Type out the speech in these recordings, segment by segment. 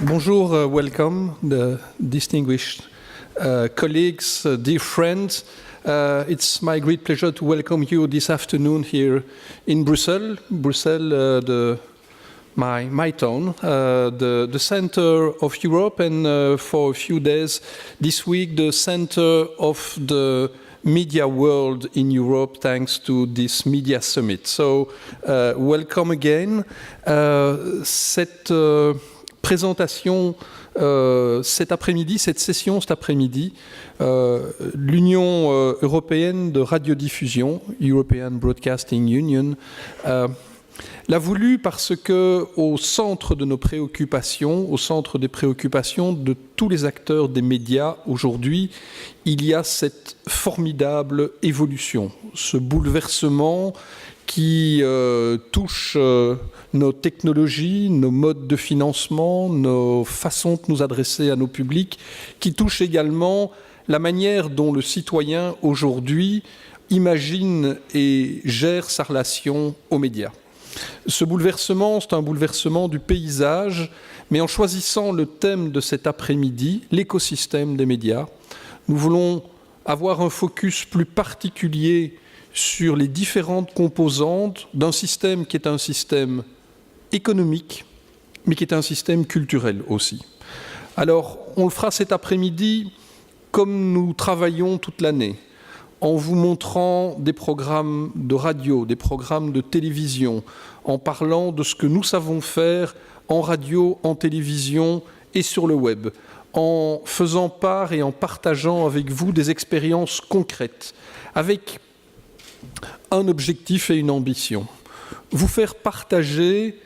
Bonjour, welcome, the distinguished colleagues, dear friends. It's my great pleasure to welcome you this afternoon here in Brussels. Brussels, my town, the center of Europe, and for a few days this week, the center of the media world in Europe, thanks to this media summit. So, welcome again. Cette présentation cet après-midi, cette session cet après-midi, l'Union européenne de radiodiffusion, European Broadcasting Union, l'a voulu parce que au centre de nos préoccupations, au centre des préoccupations de tous les acteurs des médias aujourd'hui, il y a cette formidable évolution, ce bouleversement qui touche nos technologies, nos modes de financement, nos façons de nous adresser à nos publics, qui touche également la manière dont le citoyen aujourd'hui imagine et gère sa relation aux médias. Ce bouleversement, c'est un bouleversement du paysage, mais en choisissant le thème de cet après-midi, l'écosystème des médias, nous voulons avoir un focus plus particulier sur les différentes composantes d'un système qui est un système économique, mais qui est un système culturel aussi. Alors, on le fera cet après-midi comme nous travaillons toute l'année, en vous montrant des programmes de radio, des programmes de télévision, en parlant de ce que nous savons faire en radio, en télévision et sur le web, en faisant part et en partageant avec vous des expériences concrètes, avec un objectif et une ambition, vous faire partager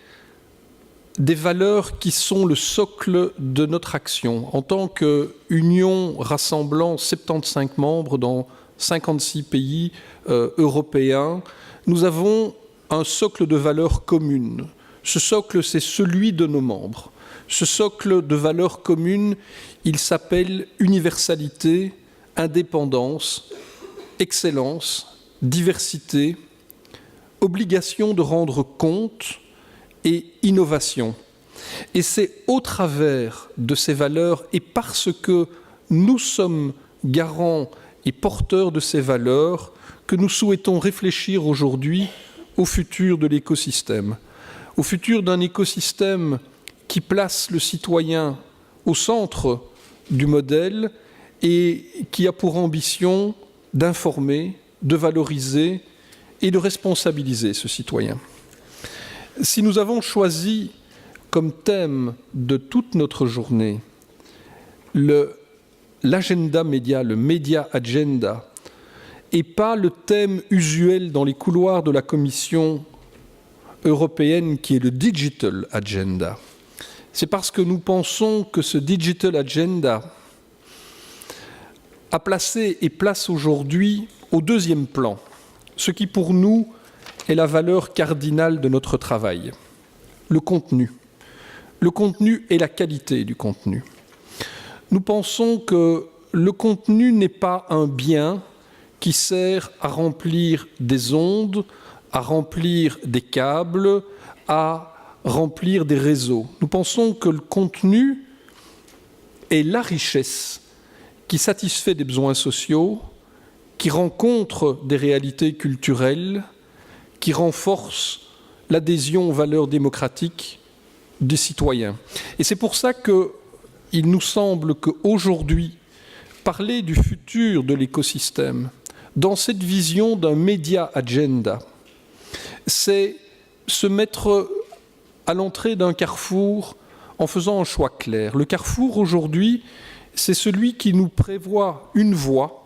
des valeurs qui sont le socle de notre action en tant qu'union rassemblant 75 membres dans 56 pays européens. Nous avons un socle de valeurs communes. Ce socle, c'est celui de nos membres. Ce socle de valeurs communes, il s'appelle universalité, indépendance, excellence, diversité, obligation de rendre compte et innovation. Et c'est au travers de ces valeurs et parce que nous sommes garants et porteurs de ces valeurs que nous souhaitons réfléchir aujourd'hui au futur de l'écosystème, au futur d'un écosystème qui place le citoyen au centre du modèle et qui a pour ambition d'informer, de valoriser et de responsabiliser ce citoyen. Si nous avons choisi comme thème de toute notre journée l'agenda média, le Media Agenda, et pas le thème usuel dans les couloirs de la Commission européenne qui est le Digital Agenda, c'est parce que nous pensons que ce Digital Agenda a placé et place aujourd'hui au deuxième plan, ce qui pour nous est la valeur cardinale de notre travail, le contenu. Le contenu et la qualité du contenu. Nous pensons que le contenu n'est pas un bien qui sert à remplir des ondes, à remplir des câbles, à remplir des réseaux. Nous pensons que le contenu est la richesse qui satisfait des besoins sociaux, qui rencontre des réalités culturelles, qui renforce l'adhésion aux valeurs démocratiques des citoyens. Et c'est pour ça qu'il nous semble qu'aujourd'hui, parler du futur de l'écosystème, dans cette vision d'un Media Agenda, c'est se mettre à l'entrée d'un carrefour en faisant un choix clair. Le carrefour aujourd'hui, c'est celui qui nous prévoit une voie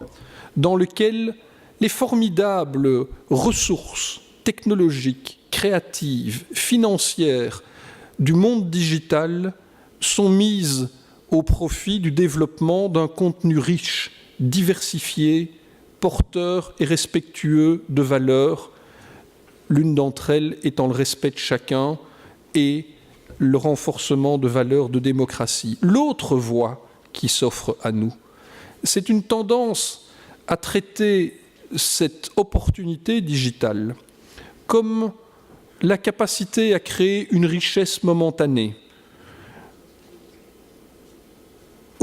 dans laquelle les formidables ressources technologiques, créatives, financières du monde digital sont mises au profit du développement d'un contenu riche, diversifié, porteur et respectueux de valeurs, l'une d'entre elles étant le respect de chacun et le renforcement de valeurs de démocratie. L'autre voie qui s'offre à nous, c'est une tendance à traiter cette opportunité digitale comme la capacité à créer une richesse momentanée,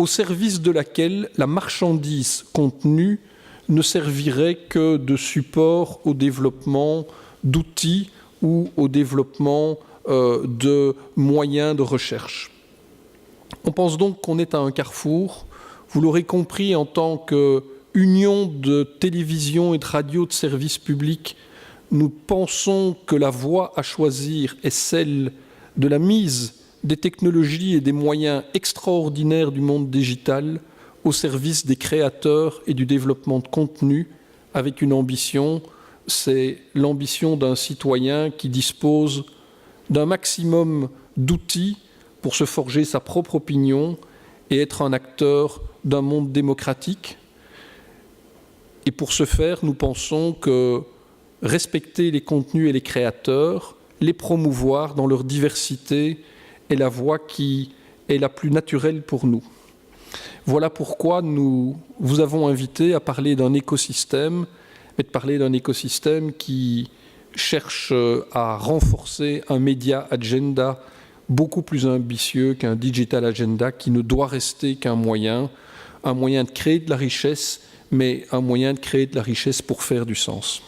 au service de laquelle la marchandise contenue ne servirait que de support au développement d'outils ou au développement de moyens de recherche. On pense donc qu'on est à un carrefour. Vous l'aurez compris, en tant qu'union de télévision et de radio de service public, nous pensons que la voie à choisir est celle de la mise des technologies et des moyens extraordinaires du monde digital au service des créateurs et du développement de contenu, avec une ambition, c'est l'ambition d'un citoyen qui dispose d'un maximum d'outils pour se forger sa propre opinion et être un acteur d'un monde démocratique. Et pour ce faire, nous pensons que respecter les contenus et les créateurs, les promouvoir dans leur diversité est la voie qui est la plus naturelle pour nous. Voilà pourquoi nous vous avons invité à parler d'un écosystème, mais de parler d'un écosystème qui cherche à renforcer un média agenda beaucoup plus ambitieux qu'un digital agenda qui ne doit rester qu'un moyen de créer de la richesse, mais un moyen de créer de la richesse pour faire du sens.